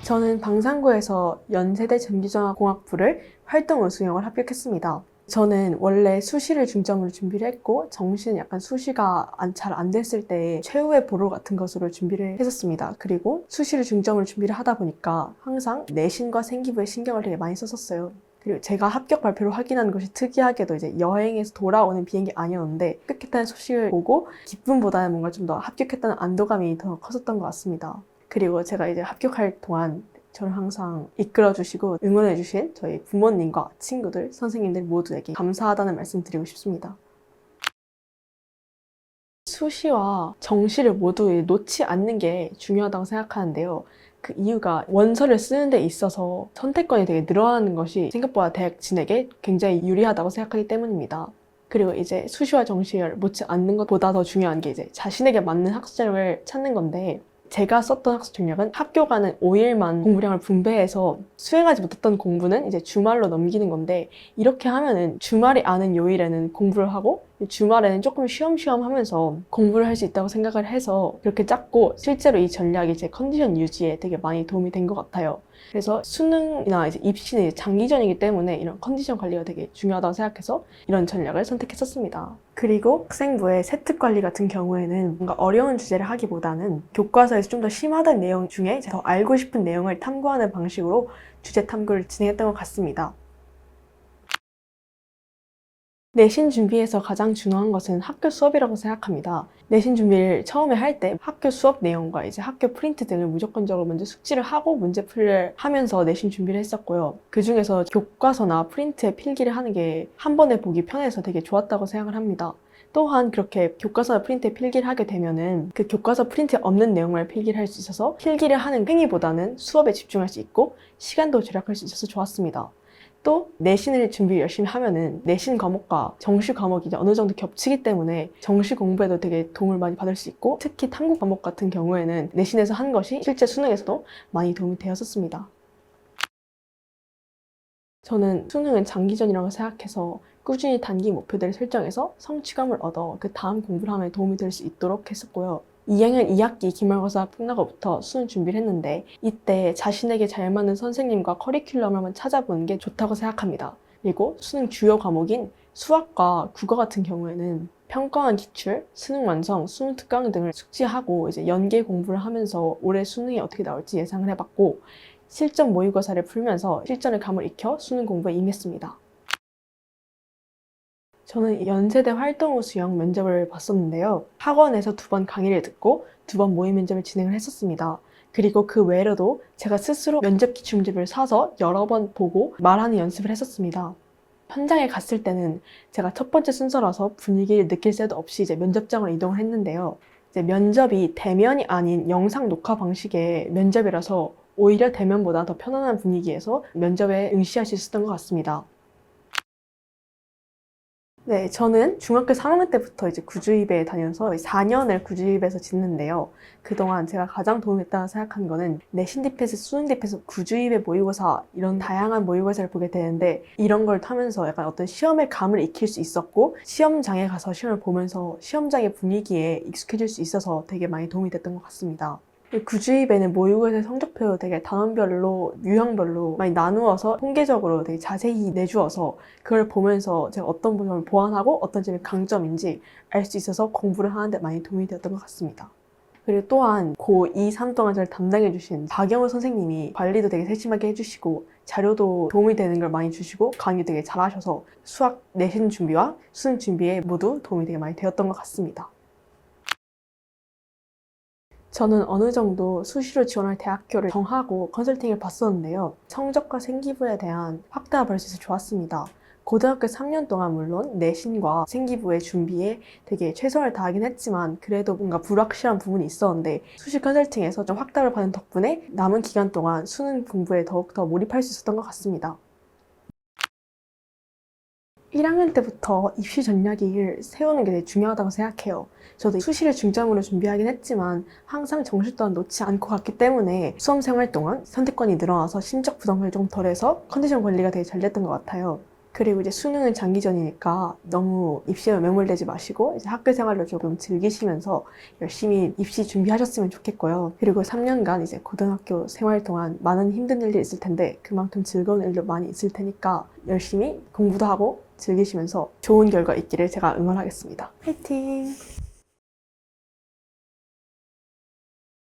저는 방산고에서 연세대 전기전화공학부를 활동 우수형을 합격했습니다. 저는 원래 수시를 중점으로 준비를 했고 정시는 약간 수시가 잘 안 됐을 때 최후의 보루 같은 것으로 준비를 했었습니다. 그리고 수시를 중점으로 준비를 하다 보니까 항상 내신과 생기부에 신경을 되게 많이 썼었어요. 그리고 제가 합격 발표를 확인하는 것이 특이하게도 이제 여행에서 돌아오는 비행기 아니었는데 합격했다는 소식을 보고 기쁨보다는 뭔가 좀 더 합격했다는 안도감이 더 컸었던 것 같습니다. 그리고 제가 이제 합격할 동안 저를 항상 이끌어주시고 응원해주신 저희 부모님과 친구들, 선생님들 모두에게 감사하다는 말씀 드리고 싶습니다. 수시와 정시를 모두 놓지 않는 게 중요하다고 생각하는데요. 그 이유가 원서를 쓰는 데 있어서 선택권이 되게 늘어나는 것이 생각보다 대학진에게 굉장히 유리하다고 생각하기 때문입니다. 그리고 이제 수시와 정시를 놓지 않는 것보다 더 중요한 게 이제 자신에게 맞는 학습을 찾는 건데 제가 썼던 학습 전략은 학교 가는 5일만 공부량을 분배해서 수행하지 못했던 공부는 이제 주말로 넘기는 건데 이렇게 하면은 주말이 아닌 요일에는 공부를 하고 주말에는 조금 쉬엄쉬엄 하면서 공부를 할 수 있다고 생각을 해서 그렇게 짰고 실제로 이 전략이 제 컨디션 유지에 되게 많이 도움이 된 것 같아요. 그래서 수능이나 이제 입시는 이제 장기전이기 때문에 이런 컨디션 관리가 되게 중요하다고 생각해서 이런 전략을 선택했었습니다. 그리고 학생부의 세특 관리 같은 경우에는 뭔가 어려운 주제를 하기보다는 교과서에서 좀 더 심화된 내용 중에 더 알고 싶은 내용을 탐구하는 방식으로 주제 탐구를 진행했던 것 같습니다. 내신 준비에서 가장 중요한 것은 학교 수업이라고 생각합니다. 내신 준비를 처음에 할 때 학교 수업 내용과 이제 학교 프린트 등을 무조건적으로 먼저 숙지를 하고 문제풀이를 하면서 내신 준비를 했었고요. 그 중에서 교과서나 프린트에 필기를 하는 게 한 번에 보기 편해서 되게 좋았다고 생각을 합니다. 또한 그렇게 교과서나 프린트에 필기를 하게 되면은 그 교과서 프린트에 없는 내용을 필기를 할 수 있어서 필기를 하는 행위보다는 수업에 집중할 수 있고 시간도 절약할 수 있어서 좋았습니다. 또 내신을 준비 열심히 하면은 내신 과목과 정시 과목이 이제 어느 정도 겹치기 때문에 정시 공부에도 되게 도움을 많이 받을 수 있고 특히 탐구 과목 같은 경우에는 내신에서 한 것이 실제 수능에서도 많이 도움이 되었었습니다. 저는 수능은 장기전이라고 생각해서 꾸준히 단기 목표들을 설정해서 성취감을 얻어 그 다음 공부를 하면 도움이 될 수 있도록 했었고요. 2학년 2학기 기말고사 끝나고부터 수능 준비를 했는데 이때 자신에게 잘 맞는 선생님과 커리큘럼을 한번 찾아보는 게 좋다고 생각합니다. 그리고 수능 주요 과목인 수학과 국어 같은 경우에는 평가원 기출, 수능 완성, 수능 특강 등을 숙지하고 이제 연계 공부를 하면서 올해 수능이 어떻게 나올지 예상을 해봤고 실전 모의고사를 풀면서 실전의 감을 익혀 수능 공부에 임했습니다. 저는 연세대 활동우 수영 면접을 봤었는데요. 학원에서 2번 강의를 듣고 2번 모의 면접을 진행을 했었습니다. 그리고 그 외로도 제가 스스로 면접 기출문제를 사서 여러 번 보고 말하는 연습을 했었습니다. 현장에 갔을 때는 제가 첫 번째 순서라서 분위기를 느낄 새도 없이 이제 면접장으로 이동을 했는데요. 이제 면접이 대면이 아닌 영상 녹화 방식의 면접이라서 오히려 대면보다 더 편안한 분위기에서 면접에 응시할 수 있었던 것 같습니다. 네, 저는 중학교 3학년 때부터 이제 구주입에 다녀서 4년을 구주입에서 지냈는데요. 그동안 제가 가장 도움이 됐다고 생각한 거는 내신 디펜스, 수능 디펜스, 구주입의 모의고사 이런 다양한 모의고사를 보게 되는데 이런 걸 타면서 약간 어떤 시험의 감을 익힐 수 있었고 시험장에 가서 시험을 보면서 시험장의 분위기에 익숙해질 수 있어서 되게 많이 도움이 됐던 것 같습니다. 구주입에는 모의고사 성적표를 되게 단원별로, 유형별로 많이 나누어서 통계적으로 되게 자세히 내주어서 그걸 보면서 제가 어떤 부분을 보완하고 어떤 점이 강점인지 알 수 있어서 공부를 하는데 많이 도움이 되었던 것 같습니다. 그리고 또한 고2, 3 동안 저를 담당해주신 박영우 선생님이 관리도 되게 세심하게 해주시고 자료도 도움이 되는 걸 많이 주시고 강의 되게 잘하셔서 수학 내신 준비와 수능 준비에 모두 도움이 되게 많이 되었던 것 같습니다. 저는 어느 정도 수시로 지원할 대학교를 정하고 컨설팅을 봤었는데요. 성적과 생기부에 대한 확대가 벌 수 있어서 좋았습니다. 고등학교 3년 동안 물론 내신과 생기부의 준비에 되게 최선을 다하긴 했지만 그래도 뭔가 불확실한 부분이 있었는데 수시 컨설팅에서 좀 확답을 받은 덕분에 남은 기간 동안 수능 공부에 더욱더 몰입할 수 있었던 것 같습니다. 1학년 때부터 입시 전략을 세우는 게 되게 중요하다고 생각해요. 저도 수시를 중점으로 준비하긴 했지만 항상 정시 또한 놓지 않고 갔기 때문에 수험생활 동안 선택권이 늘어나서 심적 부담을 좀 덜해서 컨디션 관리가 되게 잘 됐던 것 같아요. 그리고 이제 수능은 장기전이니까 너무 입시에 매몰되지 마시고 이제 학교 생활을 조금 즐기시면서 열심히 입시 준비하셨으면 좋겠고요. 그리고 3년간 이제 고등학교 생활 동안 많은 힘든 일들이 있을 텐데 그만큼 즐거운 일도 많이 있을 테니까 열심히 공부도 하고 즐기시면서 좋은 결과 있기를 제가 응원하겠습니다. 화이팅!